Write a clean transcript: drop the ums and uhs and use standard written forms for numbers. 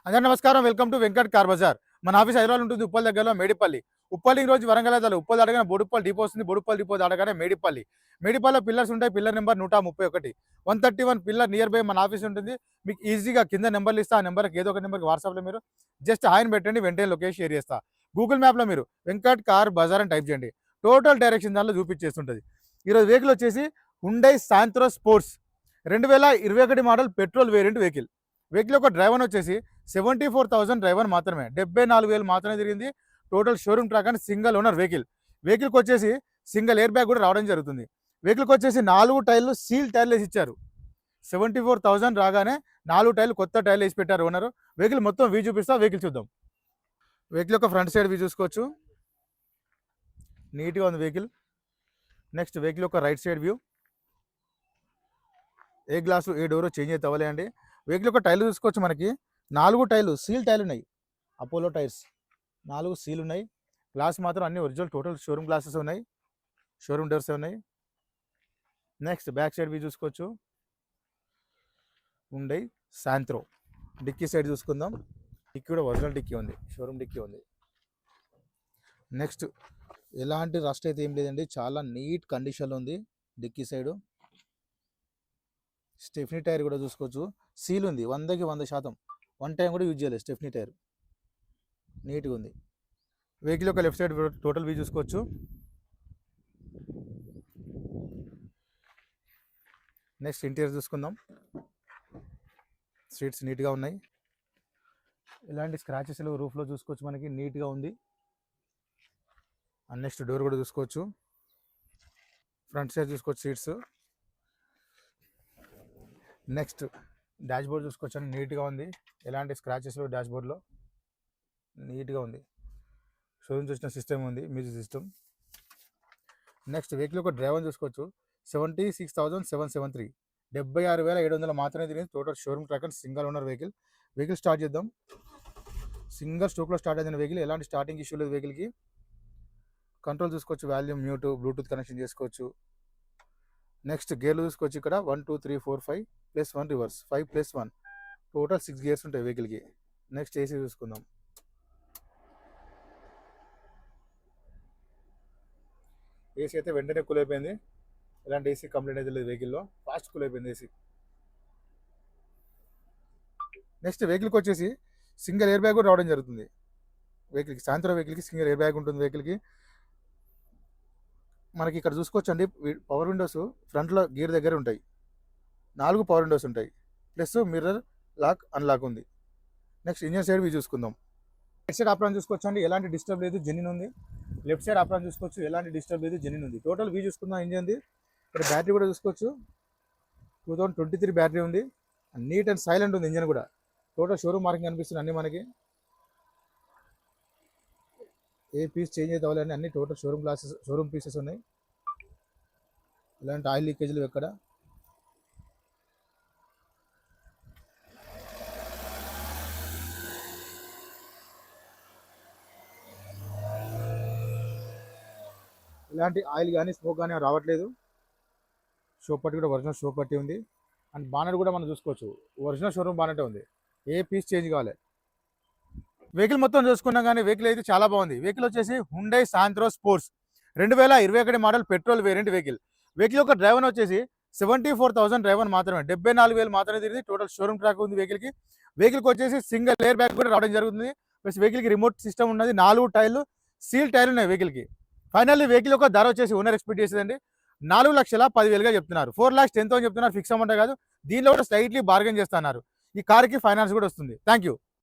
అందరూ నమస్కారం. Welcome to Venkat car bazaar. మన ఆఫీస్ హైదరాబాద్ ఉంటుంది, ఉప్పల్ దగ్గరలో మేడిపల్లి. ఉప్పల్ ఈ రోజు వరంగల్ దాలి ఉప్పల్ దాటగానే బొడుప్పల్ డిపో వస్తుంది. బొడుప్పల్ డిపో దాటగానే మేడిపల్లి. మేడిపల్లిలో పిల్లర్స్ ఉంటాయి. Pillar number 131, 131 pillar near by మన ఆఫీస్ ఉంటుంది. మీకు ఈజీగా కింద నెంబర్లు ఇస్తా. ఆ నెంబర్కి ఏదో ఒక నెంబర్కి వాట్సాప్లో మీరు జస్ట్ హాయ్ పెట్టండి, వెంటనే లొకేషన్ షేర్ చేస్తా. గూగుల్ మ్యాప్లో మీరు వెంకట్ కార్ బజార్ అని టైప్ చేయండి, టోటల్ డైరెక్షన్ దానిలో చూపించేస్తుంటుంది. ఈరోజు వెహికల్ వచ్చేసి Hyundai Santro sports 2021 model petrol variant vehicle. Vehicle యొక్క డ్రైవర్ వచ్చేసి 74,000 డ్రైవర్ మాత్రమే, 74,000 మాత్రమే తిరిగింది. టోటల్ షోరూమ్ ట్రాక్ అని సింగిల్ ఓనర్ వెహికల్. వెహికల్కి వచ్చేసి సింగిల్ ఎయిర్ బ్యాగ్ కూడా రావడం జరుగుతుంది. వెహికల్కి వచ్చేసి 4 టైర్లు సీల్ టైర్లు వేసి ఇచ్చారు. 74,000 రాగానే 4 టైర్లు కొత్త టైర్లు వేసి పెట్టారు ఓనరు. వెహికల్ మొత్తం వ్యూ చూపిస్తా, వెహికల్ చూద్దాం. వెహికల్ యొక్క ఫ్రంట్ సైడ్ వ్యూ చూసుకోవచ్చు, నీట్గా ఉంది వెహికల్. నెక్స్ట్ వెహికల్ యొక్క రైట్ సైడ్ వ్యూ, ఏ గ్లాసు ఏ డోరు చేంజ్ అయితే అవ్వలే అండి. వెహికల్ యొక్క టైర్లు చూసుకోవచ్చు, మనకి 4 టైర్లు సీల్ టైర్లు ఉన్నాయి. అపోలో టైర్స్ 4 సీల్ ఉన్నాయి. గ్లాస్ మాత్రం అన్ని ఒరిజినల్ టోటల్ షోరూమ్ గ్లాసెస్ ఉన్నాయి, షోరూమ్ డోర్స్ ఉన్నాయి. నెక్స్ట్ బ్యాక్ సైడ్ వ్యూ చూసుకోవచ్చు, హుండై శాంత్రో. డిక్కీ సైడ్ చూసుకుందాం, డిక్కీ కూడా ఒరిజినల్ డిక్కీ ఉంది, షోరూమ్ డిక్కీ ఉంది. నెక్స్ట్ ఎలాంటి రస్ట్ అయితే ఏం లేదండి, చాలా నీట్ కండిషన్లో ఉంది డిక్కీ సైడు. స్టెఫ్నీ టైర్ కూడా చూసుకోవచ్చు, సీల్ ఉంది, 100కి 100%. 1 టైం కూడా యూజ్ చేయలేదు. స్టెఫ్నీ టైర్ నీట్గా ఉంది. వెహికల్ యొక్క లెఫ్ట్ సైడ్ టోటల్ వ్యూ చూసుకోవచ్చు. నెక్స్ట్ ఇంటీరియర్ చూసుకుందాం. సీట్స్ నీట్గా ఉన్నాయి, ఇలాంటి స్క్రాచెస్ రూఫ్లో చూసుకోవచ్చు, మనకి నీట్గా ఉంది. అండ్ నెక్స్ట్ డోర్ కూడా చూసుకోవచ్చు, ఫ్రంట్ సైడ్ చూసుకోవచ్చు సీట్స్. నెక్స్ట్ డాష్ బోర్డ్ చూసుకోవచ్చు, అని నీట్గా ఉంది, ఎలాంటి స్క్రాచెస్ డాష్ బోర్డ్లో నీట్గా ఉంది. షోరూమ్ చూసిన సిస్టమ్ ఉంది, మ్యూజిక్ సిస్టమ్. నెక్స్ట్ వెహికల్ ఒక డ్రైవర్ చూసుకోవచ్చు, 76,773, 76,700 మాత్రమే తిరిగింది. Total showroom track and single owner vehicle. Vehicle start చేద్దాం. సింగిల్ స్ట్రోక్లో స్టార్ట్ అయిన వెహికల్, ఎలాంటి స్టార్టింగ్ ఇష్యూ లేదు వెహికల్కి. కంట్రోల్ చూసుకోవచ్చు, వాల్యూమ్, మ్యూట్, బ్లూటూత్ కనెక్షన్ చేసుకోవచ్చు. నెక్స్ట్ గేర్లు చూసుకోవచ్చు, ఇక్కడ 1 2 3 4 5 +1 రివర్స్, 5 +1, టోటల్ 6 గేర్స్ ఉంటాయి వెహికల్కి. నెక్స్ట్ ఏసీ చూసుకుందాం. ఏసీ అయితే వెంటనే కూల్ అయిపోయింది, ఎలాంటి ఏసీ కంప్లైంట్ అయితే లేదు వెహికల్లో, ఫాస్ట్ కూల్ అయిపోయింది ఏసీ. నెక్స్ట్ వెహికల్కి వచ్చేసి సింగిల్ ఎయిర్ బ్యాగ్ కూడా రావడం జరుగుతుంది వెహికల్కి. సాయంత్రం వెహికల్కి సింగిల్ ఎయిర్ బ్యాగ్ ఉంటుంది వెహికల్కి. మనకి ఇక్కడ చూసుకోవచ్చు అండి, పవర్ విండోస్ ఫ్రంట్లో గేర్ దగ్గర ఉంటాయి, 4 పవర్ విండోస్ ఉంటాయి, ప్లస్ మిర్రర్ లాక్ అన్లాక్ ఉంది. నెక్స్ట్ ఇంజన్ సైడ్ వ్యూ చూసుకుందాం. రైట్ సైడ్ ఆప్రాన్ చూసుకోవచ్చు అండి, ఎలాంటి డిస్టర్బ్ లేదు, జెన్యూన్ ఉంది. లెఫ్ట్ సైడ్ ఆప్రాన్ చూసుకోవచ్చు, ఎలాంటి డిస్టర్బ్ లేదు, జెన్యూన్ ఉంది. టోటల్ వ్యూ చూసుకుందాం ఇంజన్ది. ఇక్కడ బ్యాటరీ కూడా చూసుకోవచ్చు, 2023 బ్యాటరీ ఉంది. నీట్ అండ్ సైలెంట్ ఉంది ఇంజన్ కూడా. టోటల్ షోరూమ్ మార్కింగ్ కనిపిస్తుంది అన్ని మనకి, ఏ పీస్ చేంజ్ అయితే అవ్వాలని అన్ని total showroom glasses, showroom pieces ఉన్నాయి. ఇలాంటి ఆయిల్ లీకేజ్లు ఎక్కడ. ఇలాంటి ఆయిల్ కానీ స్మోక్ కానీ రావట్లేదు. షో పట్టి కూడా ఒరిజినల్ షో పట్టి ఉంది. అండ్ బానెట్ కూడా మనం చూసుకోవచ్చు, ఒరిజినల్ షోరూమ్ బానెట్ ఉంది, ఏ పీస్ చేంజ్ కావాలి. వెహికల్ మొత్తం చూసుకున్నా కానీ వెహికల్ అయితే చాలా బాగుంది. వెహికల్ వచ్చేసి Hyundai Santro sports 2021 model petrol variant vehicle. Vehicle యొక్క డ్రైవర్ వచ్చేసి 74,000 డ్రైవర్ మాత్రమే, 74,000 మాత్రమే తిరిగింది. టోటల్ షోరూమ్ ట్రాక్ ఉంది వెహికల్కి. వెహికల్కి వచ్చేసి సింగిల్ ఎయిర్ బ్యాగ్ కూడా రావడం జరుగుతుంది. ప్లస్ వెహికల్కి రిమోట్ సిస్టమ్ ఉన్నది, 4 టైర్లు సీల్ టైర్లు ఉన్నాయి వెహికల్కి. ఫైనల్లీ వెహికల్ యొక్క ధర వచ్చేసి ఓనర్ ఎక్స్పెక్ట్ చేసేదండి 4,10,000గా చెప్తున్నారు. 4,10,000 చెప్తున్నారు, ఫిక్స్ అమౌంట్ కాదు. దీనిలో కూడా స్లైట్లీ బార్గెన్ చేస్తున్నారు. ఈ కార్కి ఫైనాన్స్ కూడా వస్తుంది. Thank you.